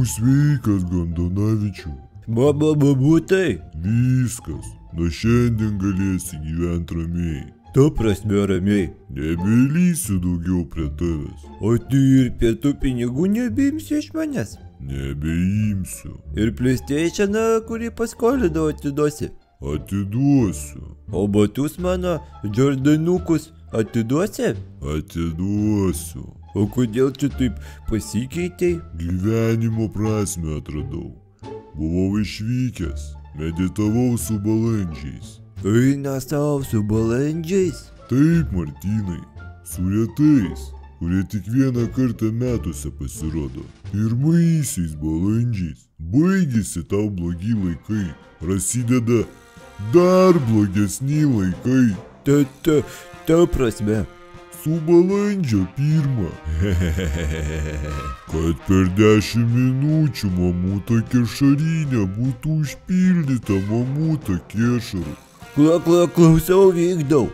Sveikas, Gandanavičiau. Mamutai. Viskas. Nuo šiandien galėsi gyventi ramiai. Ta prasme ramiai. Nebelysiu daugiau prie tavęs. O tu ir pietų pinigų nebeimsi iš manęs? Nebeimsiu. Ir PlayStationą, kurį paskolinau, atiduosi? Atiduosiu. O batus mano, Jordanukus, atiduosi? Atiduosiu. O kodėl čia taip pasikeitei? Gyvenimo prasme atradau. Buvau išvykęs. Meditavau su balandžiais. Eina savo su balandžiais? Taip, Martynai. Su retais, kurie tik vieną kartą metuose pasirodo. Pirmaisiais balandžiais baigėsi tau blogi laikai. Prasideda dar blogesni laikai. Ta prasme. Su balandžio 1. Kad per 10 minučių mamuto kešarinė būtų užpildyta mamuto kešaru. Klausau, vykdau.